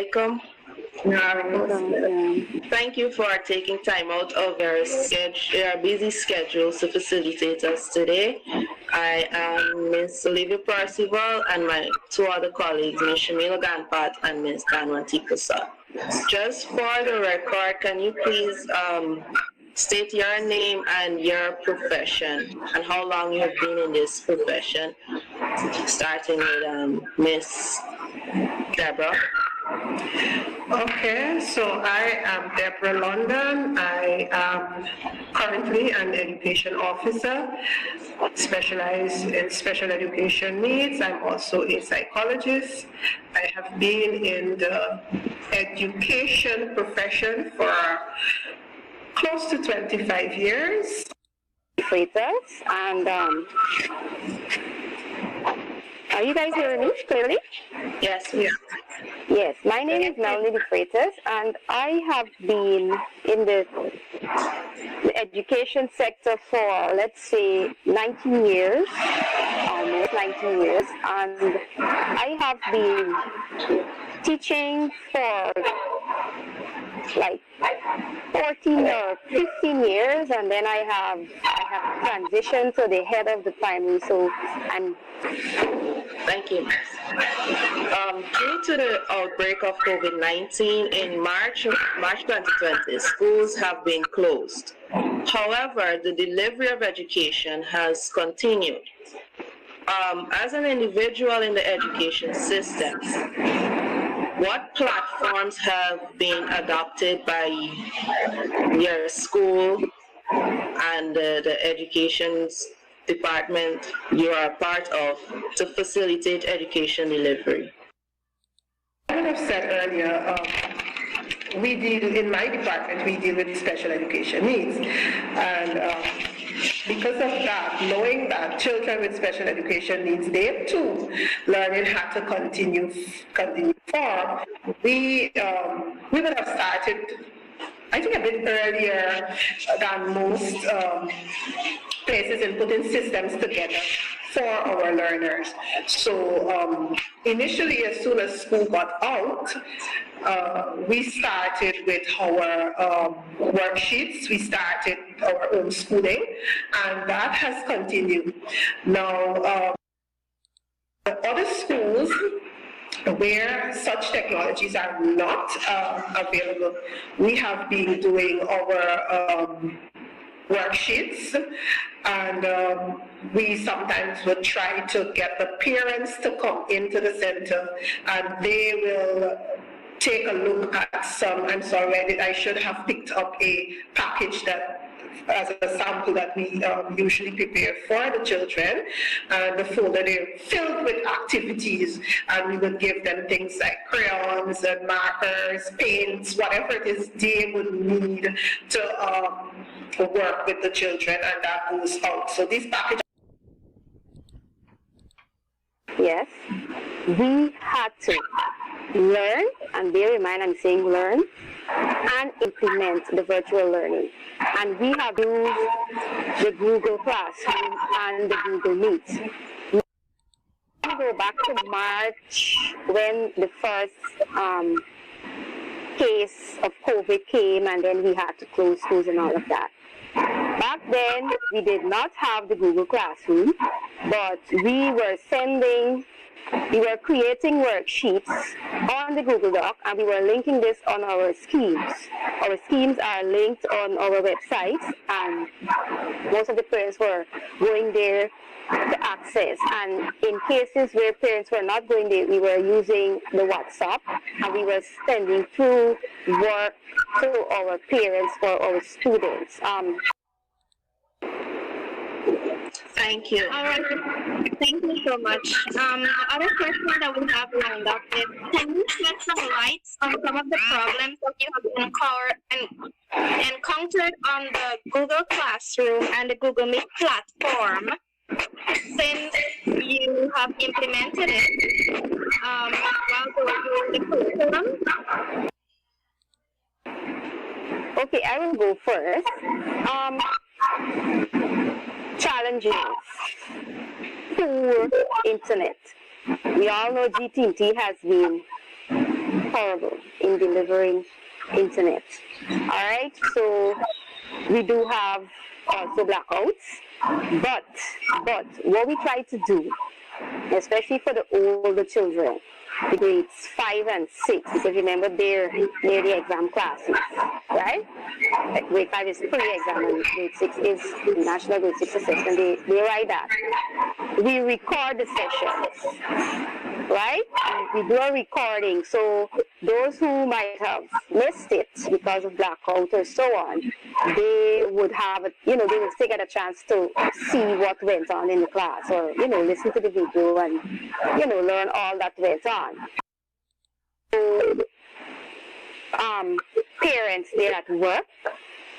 alaikum. Thank you for taking time out of your busy schedules to facilitate us today. I am Ms. Olivia Percival and my two other colleagues, Ms. Shamila Ganpat and Ms. Danwati Kusa. Just for the record, can you please state your name and your profession and how long you have been in this profession, starting with Ms. Deborah. Okay, so I am Deborah London. I am currently an education officer, specialized in special education needs. I'm also a psychologist. I have been in the education profession for close to 25 years. And are you guys hearing me clearly? Yes. Yeah. Yes, my name is Melanie De Freitas, and I have been in the education sector for, let's say, 19 years, almost 19 years, and I have been teaching for like 14 or 15 years, and then I have transitioned to the head of the primary, so I'm... Thank you. Due to the outbreak of COVID-19 in March 2020, schools have been closed. However, the delivery of education has continued. As an individual in the education system, what platforms have been adopted by your school and the education department you are a part of to facilitate education delivery? I would have said earlier, we deal, in my department, we deal with special education needs. And because of that, knowing that children with special education needs, they too, learning how to continue forward, we would have started, I think, a bit earlier than most places in putting systems together for our learners. So initially, as soon as school got out, we started with our worksheets. We started our own schooling, and that has continued. Now, other schools where such technologies are not available, we have been doing our worksheets, and we sometimes would try to get the parents to come into the center, and they will take a look at some. I'm sorry, I should have picked up a package that as a sample that we usually prepare for the children, and the folder they're filled with activities, and we would give them things like crayons and markers, paints, whatever it is they would need to work with the children, and that goes out. So these packages. Yes, we had to learn, and bear in mind I'm saying learn, and implement the virtual learning. And we have used the Google Classroom and the Google Meet. We go back to March when the first case of COVID came, and then we had to close schools and all of that. Back then, we did not have the Google Classroom, but we were creating worksheets on the Google Doc, and we were linking this on our schemes. Our schemes are linked on our website, and most of the parents were going there to access. And in cases where parents were not going there, we were using the WhatsApp, and we were sending through work to our parents for our students. Thank you. All right. Thank you so much. Other question that we have lined up is, can you shed some light on some of the problems that you have encountered on the Google Classroom and the Google Meet platform since you have implemented it while doing the curriculum? Okay, I will go first. Challenges. Poor internet. We all know GT&T has been horrible in delivering internet. All right, so we do have also blackouts, but what we try to do, especially for the older children, the grades 5 and 6, because remember they're near the exam classes, right? Grade 5 is pre-exam and grade 6 is National Grade 6 Assessment. They write that. We record the sessions, right? And we do a recording, so those who might have missed it because of blackout or so on, they would have, they will still get a chance to see what went on in the class, or, listen to the video and, learn all that went on. So, parents, they're at work,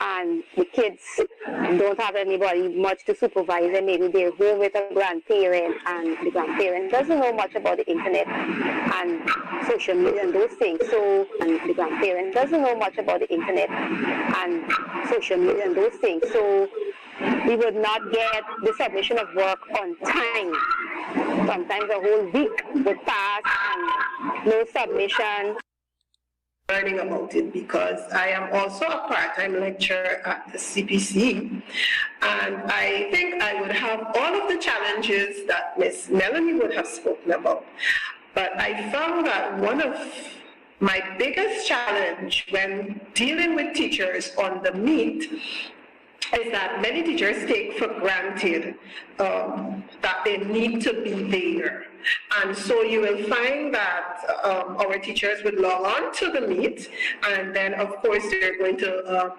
and the kids don't have anybody much to supervise them. Maybe they're home with a grandparent, and the grandparent doesn't know much about the internet and social media and those things. So, and the grandparent doesn't know much about the internet and social media and those things. So, we would not get the submission of work on time. Sometimes a whole week would pass and no submission. Learning about it because I am also a part-time lecturer at the CPC, and I think I would have all of the challenges that Miss Melanie would have spoken about. But I found that one of my biggest challenge when dealing with teachers on the Meet is that many teachers take for granted that they need to be there. And so you will find that our teachers would log on to the Meet, and then of course they're going to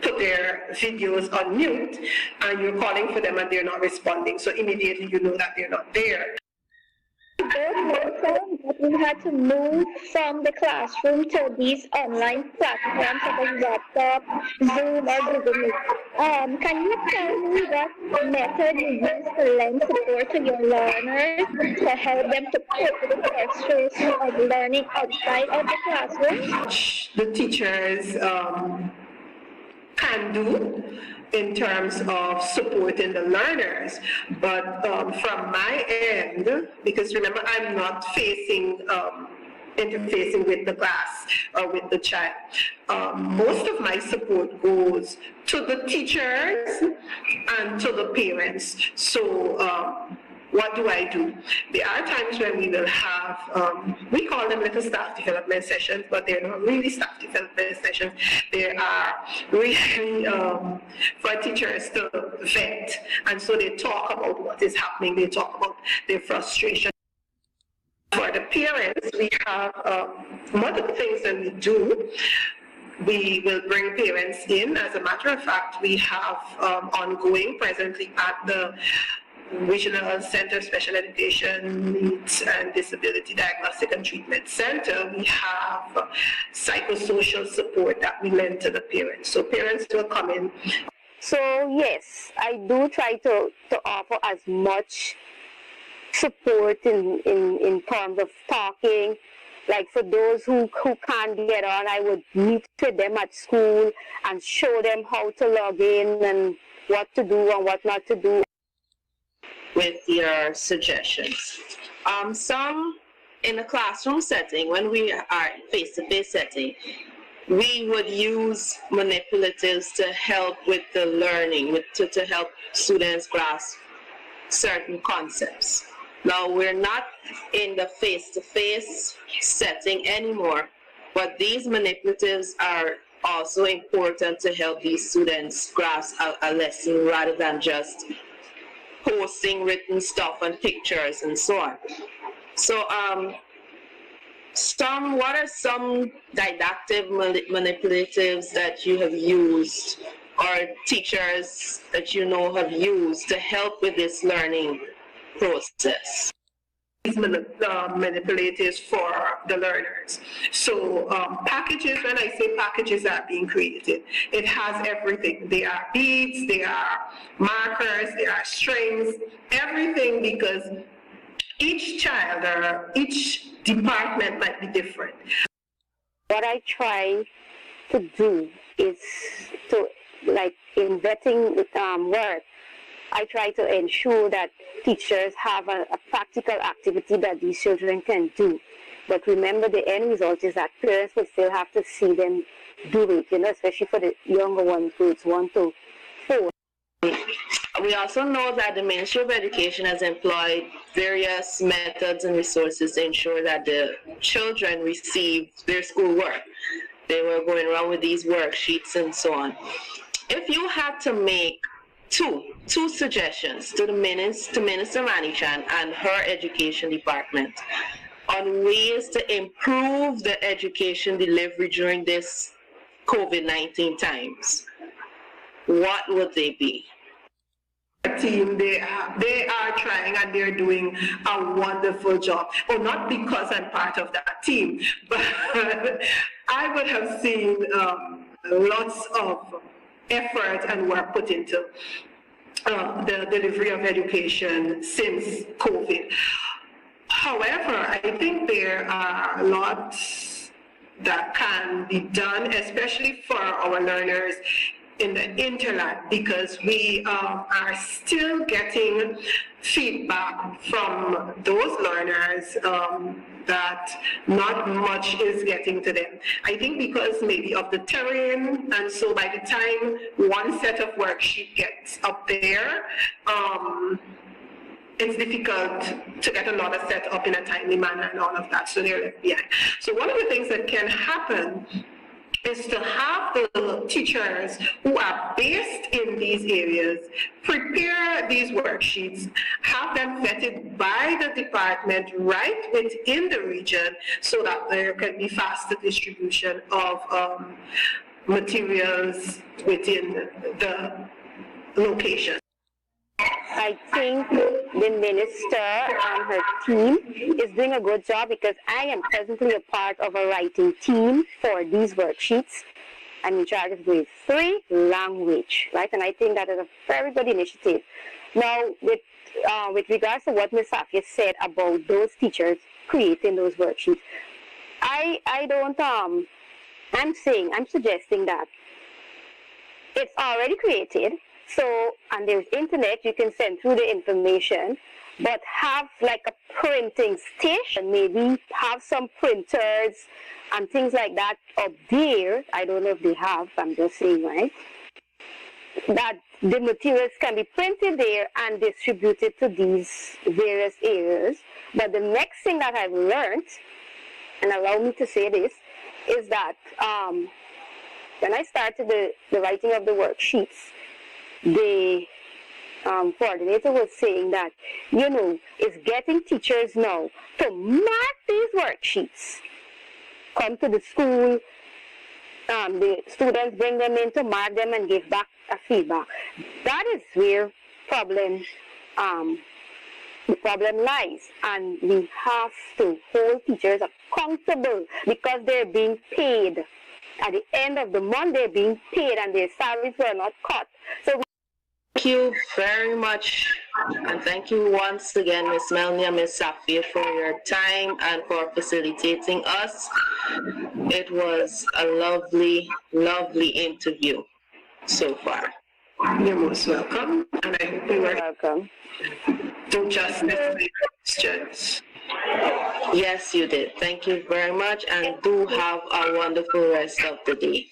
put their videos on mute, and you're calling for them and they're not responding. So immediately you know that they're not there. That we had to move from the classroom to these online platforms such as laptop, Zoom, or Google Meet. Can you tell me what method you use to lend support to your learners to help them to cope with the frustration of learning outside of the classroom? The teachers can do in terms of supporting the learners, but from my end, because remember I'm not interfacing with the class or with the child, most of my support goes to the teachers and to the parents. So what do I do? There are times when we will have, we call them little staff development sessions, but they're not really staff development sessions. They are really for teachers to vent. And so they talk about what is happening. They talk about their frustration. For the parents, we have one of the things that we do. We will bring parents in. As a matter of fact, we have ongoing presently at the Regional Center of Special Education Needs and Disability Diagnostic and Treatment Center, we have psychosocial support that we lend to the parents. So parents will come in. So yes, I do try to offer as much support in terms of talking. Like for those who can't get on, I would meet with them at school and show them how to log in and what to do and what not to do. With your suggestions. Some in a classroom setting, when we are face-to-face setting, we would use manipulatives to help with the learning, to help students grasp certain concepts. Now, we're not in the face-to-face setting anymore, but these manipulatives are also important to help these students grasp a lesson rather than just posting written stuff and pictures and so on. So what are some didactic manipulatives that you have used, or teachers that you know have used to help with this learning process? Manipulatives for the learners. So packages, when I say packages are being created, it has everything. They are beads, they are markers, they are strings, everything, because each child or each department might be different. What I try to do is to, like in vetting work, I try to ensure that teachers have a practical activity that these children can do. But remember, the end result is that parents will still have to see them do it, especially for the younger ones, grades 1 to 4. We also know that the Ministry of Education has employed various methods and resources to ensure that the children receive their schoolwork. They were going around with these worksheets and so on. If you had to make two suggestions to Minister Manichan and her education department on ways to improve the education delivery during this COVID-19 times, what would they be? Team, they are trying and they're doing a wonderful job. Well, not because I'm part of that team, but I would have seen lots of effort and work put into the delivery of education since COVID. However, I think there are lots that can be done, especially for our learners in the interland, because we are still getting feedback from those learners that not much is getting to them. I think because maybe of the terrain, and so by the time one set of worksheet gets up there, it's difficult to get another set up in a timely manner and all of that, so they're left behind. So one of the things that can happen is to have the teachers who are based in these areas prepare these worksheets, have them vetted by the department right within the region so that there can be faster distribution of materials within the location. I think the minister and her team is doing a good job, because I am presently a part of a writing team for these worksheets. I'm in charge of grade 3 language, right? And I think that is a very good initiative. Now, with regards to what Ms. Safia said about those teachers creating those worksheets, I'm suggesting that it's already created. So, and there's internet, you can send through the information, but have like a printing station, maybe have some printers and things like that up there. I don't know if they have, I'm just saying, right? That the materials can be printed there and distributed to these various areas. But the next thing that I've learned, and allow me to say this, is that when I started the writing of the worksheets, the coordinator was saying that, it's getting teachers now to mark these worksheets. Come to the school, the students bring them in to mark them and give back a feedback. That is where the problem lies, and we have to hold teachers accountable because they're being paid. At the end of the month, they're being paid and their salaries were not cut. So thank you very much, and thank you once again, Ms. Melanie and Ms. Safia, for your time and for facilitating us. It was a lovely, lovely interview so far. You're most welcome, and I hope we were welcome. Do justice to the questions. Yes, you did. Thank you very much, and do have a wonderful rest of the day.